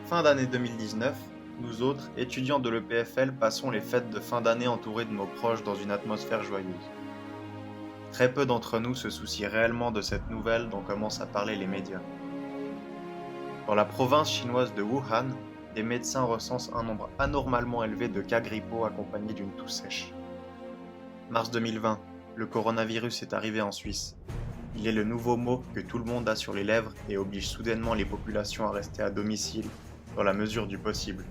Fin d'année 2019, nous autres, étudiants de l'EPFL, passons les fêtes de fin d'année entourés de nos proches dans une atmosphère joyeuse. Très peu d'entre nous se soucient réellement de cette nouvelle dont commencent à parler les médias. Dans la province chinoise de Wuhan, des médecins recensent un nombre anormalement élevé de cas grippaux accompagnés d'une toux sèche. Mars 2020, le coronavirus est arrivé en Suisse. Il est le nouveau mot que tout le monde a sur les lèvres et oblige soudainement les populations à rester à domicile, dans la mesure du possible.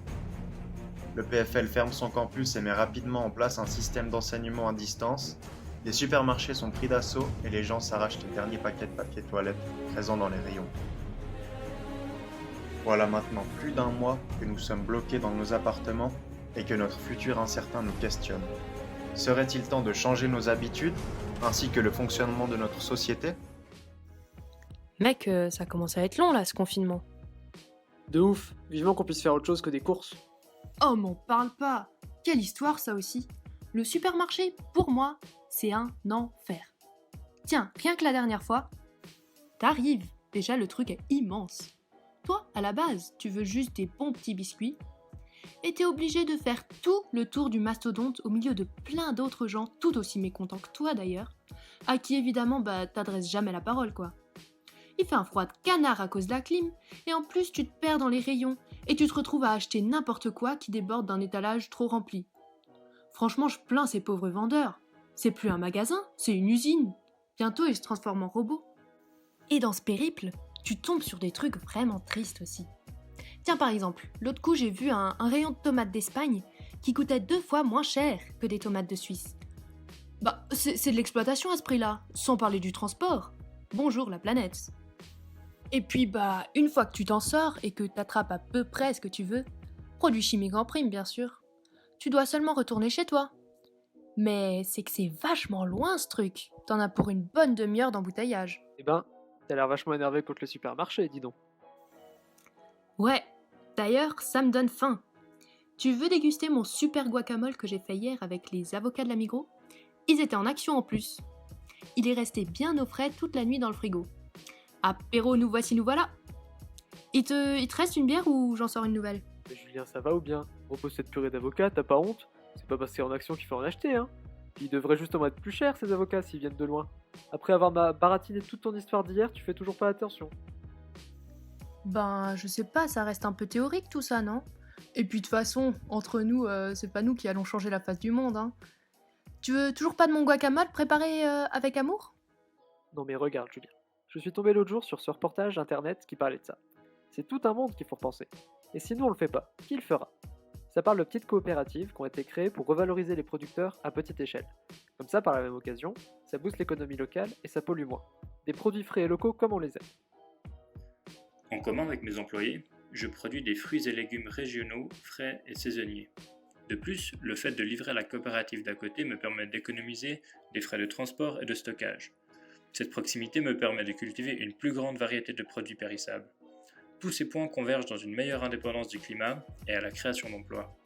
Le PFL ferme son campus et met rapidement en place un système d'enseignement à distance. Les supermarchés sont pris d'assaut et les gens s'arrachent les derniers paquets de papier toilette présents dans les rayons. Voilà maintenant plus d'un mois que nous sommes bloqués dans nos appartements et que notre futur incertain nous questionne. Serait-il temps de changer nos habitudes, ainsi que le fonctionnement de notre société ? Mec, ça commence à être long là, ce confinement. De ouf, vivement qu'on puisse faire autre chose que des courses. Oh, m'en parle pas. Quelle histoire ça aussi. Le supermarché, pour moi, c'est un enfer. Tiens, rien que la dernière fois, t'arrives, déjà le truc est immense. Toi, à la base, tu veux juste des bons petits biscuits, et t'es obligé de faire tout le tour du mastodonte au milieu de plein d'autres gens, tout aussi mécontents que toi d'ailleurs, à qui évidemment t'adresses jamais la parole quoi. Il fait un froid de canard à cause de la clim, et en plus tu te perds dans les rayons, et tu te retrouves à acheter n'importe quoi qui déborde d'un étalage trop rempli. Franchement, je plains ces pauvres vendeurs. C'est plus un magasin, c'est une usine. Bientôt, ils se transforment en robots. Et dans ce périple, tu tombes sur des trucs vraiment tristes aussi. Tiens, par exemple, l'autre coup, j'ai vu un rayon de tomates d'Espagne qui coûtait 2 fois moins cher que des tomates de Suisse. C'est de l'exploitation à ce prix-là, sans parler du transport. Bonjour la planète. Et puis, une fois que tu t'en sors et que t'attrapes à peu près ce que tu veux, produits chimiques en prime, bien sûr, tu dois seulement retourner chez toi. Mais c'est que c'est vachement loin ce truc. T'en as pour une bonne demi-heure d'embouteillage. Eh ben, t'as l'air vachement énervé contre le supermarché, dis donc. Ouais, d'ailleurs, ça me donne faim. Tu veux déguster mon super guacamole que j'ai fait hier avec les avocats de la Migros ? Ils étaient en action en plus. Il est resté bien au frais toute la nuit dans le frigo. Apéro, nous voici, nous voilà. Il te reste une bière ou j'en sors une nouvelle ? Mais Julien, ça va ou bien ? Repose cette purée d'avocats, t'as pas honte ? C'est pas parce que c'est en action qu'il faut en acheter, hein. Puis ils devraient justement être plus chers, ces avocats, s'ils viennent de loin. Après avoir baratiné toute ton histoire d'hier, tu fais toujours pas attention. Je sais pas, ça reste un peu théorique tout ça, non ? Et puis de toute façon, entre nous, c'est pas nous qui allons changer la face du monde, hein. Tu veux toujours pas de mon guacamole préparé avec amour ? Non mais regarde, Julien. Je suis tombé l'autre jour sur ce reportage internet qui parlait de ça. C'est tout un monde qu'il faut repenser. Et si nous on le fait pas, qui le fera ? Ça parle de petites coopératives qui ont été créées pour revaloriser les producteurs à petite échelle. Comme ça, par la même occasion, ça booste l'économie locale et ça pollue moins. Des produits frais et locaux comme on les aime. En commun avec mes employés, je produis des fruits et légumes régionaux, frais et saisonniers. De plus, le fait de livrer à la coopérative d'à côté me permet d'économiser des frais de transport et de stockage. Cette proximité me permet de cultiver une plus grande variété de produits périssables. Tous ces points convergent dans une meilleure indépendance du climat et à la création d'emplois.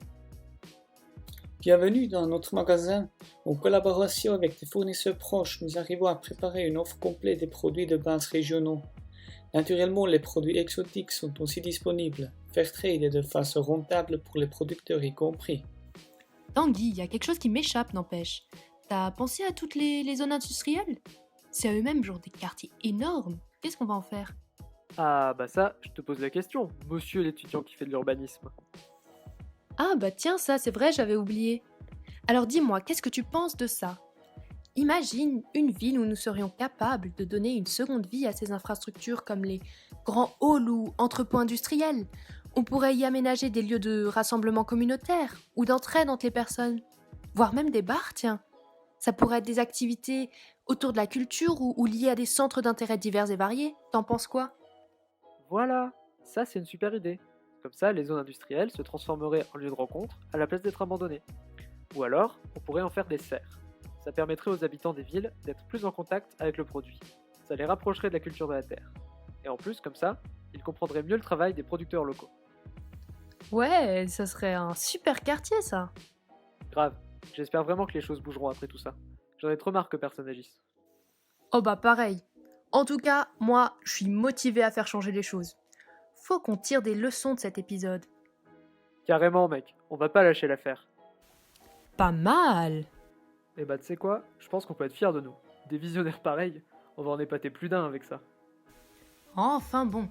Bienvenue dans notre magasin. En collaboration avec des fournisseurs proches, nous arrivons à préparer une offre complète des produits de base régionaux. Naturellement, les produits exotiques sont aussi disponibles, fair trade et de façon rentable pour les producteurs y compris. Tanguy, il y a quelque chose qui m'échappe, n'empêche. T'as pensé à toutes les zones industrielles ? C'est à eux-mêmes genre des quartiers énormes. Qu'est-ce qu'on va en faire ? Ah bah ça, je te pose la question, monsieur l'étudiant qui fait de l'urbanisme. Ah tiens, ça c'est vrai, j'avais oublié. Alors dis-moi, qu'est-ce que tu penses de ça ? Imagine une ville où nous serions capables de donner une seconde vie à ces infrastructures comme les grands halls ou entrepôts industriels. On pourrait y aménager des lieux de rassemblement communautaire ou d'entraide entre les personnes, voire même des bars, tiens. Ça pourrait être des activités autour de la culture ou liées à des centres d'intérêt divers et variés. T'en penses quoi ? Voilà, ça c'est une super idée. Comme ça, les zones industrielles se transformeraient en lieux de rencontre à la place d'être abandonnées. Ou alors, on pourrait en faire des serres. Ça permettrait aux habitants des villes d'être plus en contact avec le produit. Ça les rapprocherait de la culture de la terre. Et en plus, comme ça, ils comprendraient mieux le travail des producteurs locaux. Ouais, ça serait un super quartier ça. Grave, j'espère vraiment que les choses bougeront après tout ça. J'en ai trop marre que personne n'agisse. Oh pareil. En tout cas, moi, je suis motivée à faire changer les choses. Faut qu'on tire des leçons de cet épisode. Carrément, mec, on va pas lâcher l'affaire. Pas mal. Et bah, tu sais quoi? Je pense qu'on peut être fiers de nous. Des visionnaires pareils, on va en épater plus d'un avec ça. Enfin bon.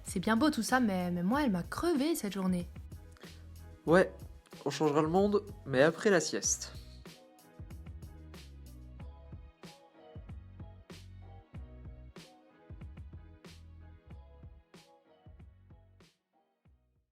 C'est bien beau tout ça, mais moi, elle m'a crevé cette journée. Ouais, on changera le monde, mais après la sieste.